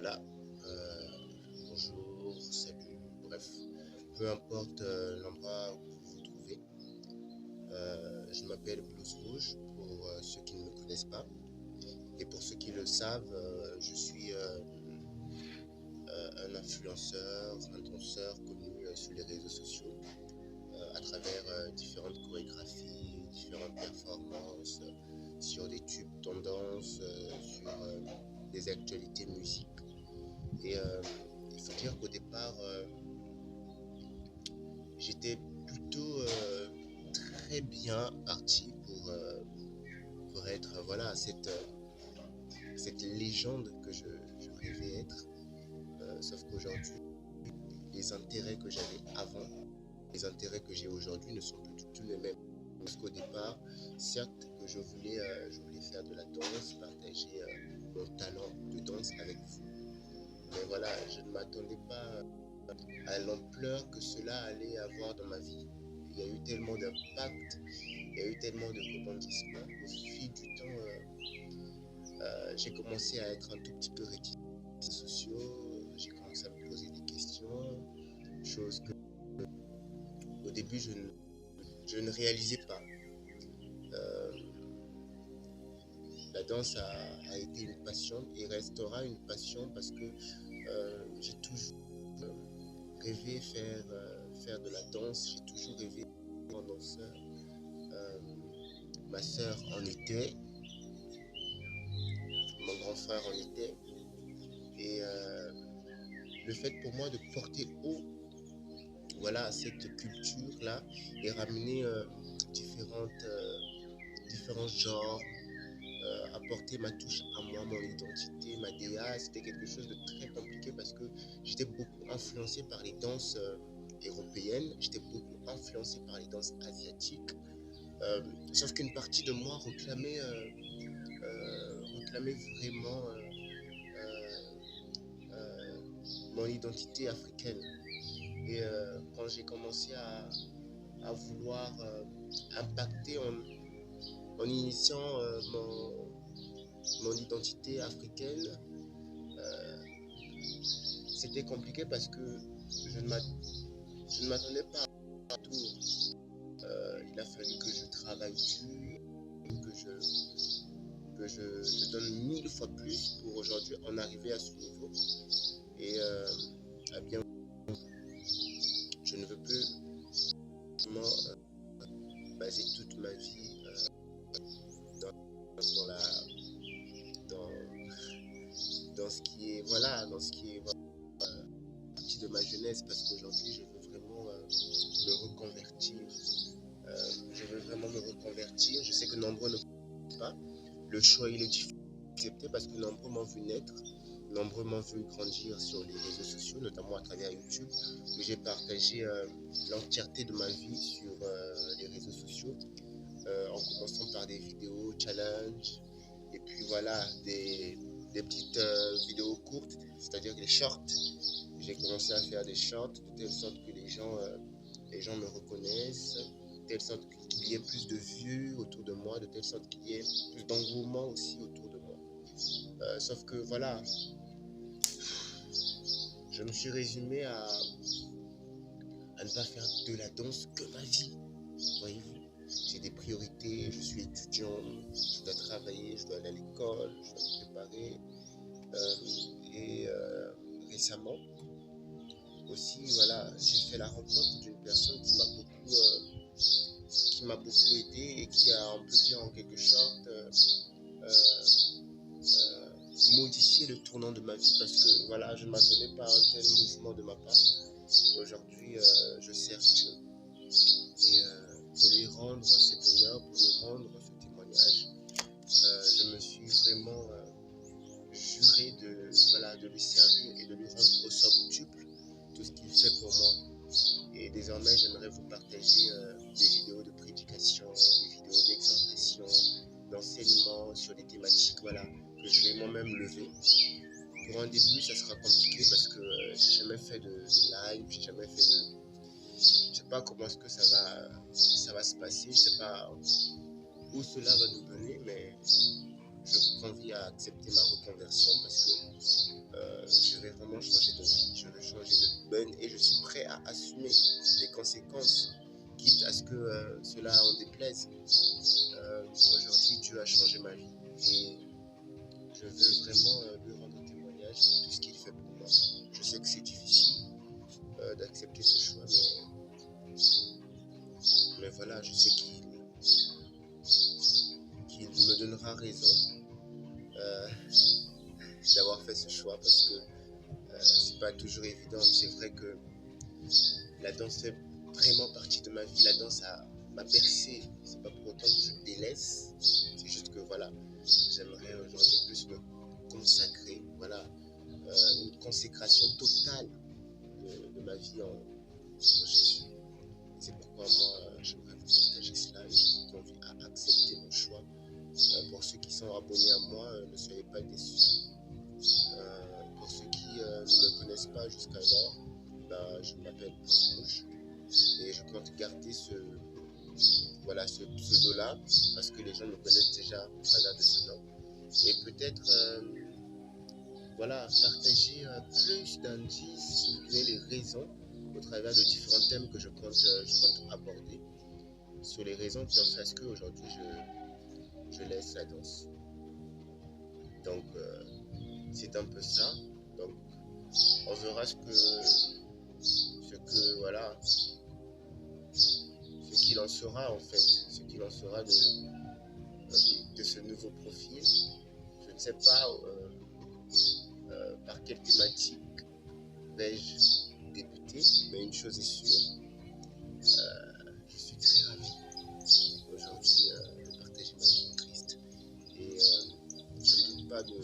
Voilà, bonjour, salut, bref, peu importe l'endroit où vous vous trouvez. Je m'appelle Blues Rouge pour ceux qui ne me connaissent pas. Et pour ceux qui le savent, je suis un influenceur, un danseur connu sur les réseaux sociaux à travers différentes chorégraphies, différentes performances sur des tubes tendances, sur des actualités musique. Et il faut dire qu'au départ, j'étais plutôt très bien parti pour être voilà, cette légende que je rêvais être. Sauf qu'aujourd'hui, les intérêts que j'avais avant, les intérêts que j'ai aujourd'hui ne sont plus du tout les mêmes. Parce qu'au départ, certes que je voulais faire de la danse, partager mon talent de danse avec vous. Mais voilà, je ne m'attendais pas à l'ampleur que cela allait avoir dans ma vie. Il y a eu tellement d'impact, il y a eu tellement de rebondissements. Au fil du temps, j'ai commencé à être un tout petit peu réticent aux réseaux sociaux, j'ai commencé à me poser des questions, choses que au début je ne réalisais pas. Euh, la danse a été une passion et restera une passion parce que j'ai toujours rêvé faire de la danse, j'ai toujours rêvé être un danseur. Ma sœur en était, mon grand frère en était, et le fait pour moi de porter haut voilà, cette culture-là et ramener différents genres, apporter ma touche à moi, mon identité, ma DA, c'était quelque chose de très compliqué parce que j'étais beaucoup influencé par les danses européennes, j'étais beaucoup influencé par les danses asiatiques, sauf qu'une partie de moi réclamait vraiment euh, mon identité africaine. Et quand j'ai commencé à vouloir impacter en initiant mon identité africaine, euh, c'était compliqué parce que je ne m'attendais pas à tout. Il a fallu que je travaille dur, je donne 1000 fois plus pour aujourd'hui en arriver à ce niveau. Et eh bien, je ne veux plus vraiment baser toute ma vie dans la dans, dans ce qui est voilà dans ce qui est voilà, partie de ma jeunesse parce qu'aujourd'hui je veux vraiment me reconvertir. Je veux vraiment me reconvertir. Je sais que nombreux ne peuvent pas. Le choix il est difficile d'accepter parce que nombreux m'ont vu naître, nombreux m'ont vu grandir sur les réseaux sociaux, notamment à travers YouTube, où j'ai partagé l'entièreté de ma vie sur les réseaux sociaux, en commençant par des vidéos challenge, et puis voilà, des petites vidéos courtes, c'est-à-dire des shorts. J'ai commencé à faire des shorts de telle sorte que les gens me reconnaissent, de telle sorte qu'il y ait plus de vues autour de moi, de telle sorte qu'il y ait plus d'engouement aussi autour de moi. Sauf que voilà, je me suis résumé à ne pas faire de la danse que ma vie. Voyez-vous, j'ai des priorités, je suis étudiant, je dois travailler, je dois aller à l'école, je dois me préparer. Et récemment aussi, voilà, j'ai fait la rencontre d'une personne qui m'a beaucoup aidé et qui a, on peut dire en quelque sorte, modifié le tournant de ma vie parce que voilà, je ne m'attendais pas à un tel mouvement de ma part. Aujourd'hui, je sers Dieu et pour lui rendre cet honneur, pour lui rendre ce témoignage, je me suis vraiment juré de lui servir et de lui rendre au centuple tout ce qu'il fait pour moi. Et désormais, j'aimerais vous partager des vidéos de prédication, des vidéos d'exhortation, d'enseignement sur des thématiques voilà, que je vais moi-même lever. Pour un début, ça sera compliqué parce que j'ai jamais fait de live, j'ai jamais fait de... Je sais pas comment est-ce que ça va se passer, je sais pas où cela va nous mener, mais je vous convie à accepter ma reconversion parce que bonne et je suis prêt à assumer les conséquences, quitte à ce que cela en déplaise. Aujourd'hui, Dieu a changé ma vie et je veux vraiment lui rendre témoignage de tout ce qu'il fait pour moi. Je sais que c'est difficile d'accepter ce choix, mais voilà, je sais qu'il me donnera raison euh, d'avoir fait ce choix parce que c'est pas toujours évident. C'est vrai que la danse fait vraiment partie de ma vie. La danse m'a bercé. C'est pas pour autant que je délaisse. C'est juste que voilà, j'aimerais aujourd'hui plus me consacrer. Voilà, une consécration totale de ma vie en Jésus. C'est pourquoi moi, j'aimerais vous partager cela et je vous convie à accepter mon choix. Pour ceux qui sont abonnés à moi, ne soyez pas déçus. Pour ceux qui ne me connaissent pas jusqu'alors, je m'appelle Rouge et je compte garder ce pseudo-là parce que les gens me connaissent déjà au travers de ce nom. Et peut-être partager plus d'indices, vous donner les raisons au travers de différents thèmes que je compte aborder sur les raisons qui ont fait à ce qu'aujourd'hui je laisse la danse. Donc c'est un peu ça. Donc on verra ce qu'il en sera en fait, ce qu'il en sera de ce nouveau profil. Je ne sais pas par quelle thématique vais-je débuter, mais une chose est sûre, je suis très ravi aujourd'hui de partager ma vie en Christ et je ne doute pas de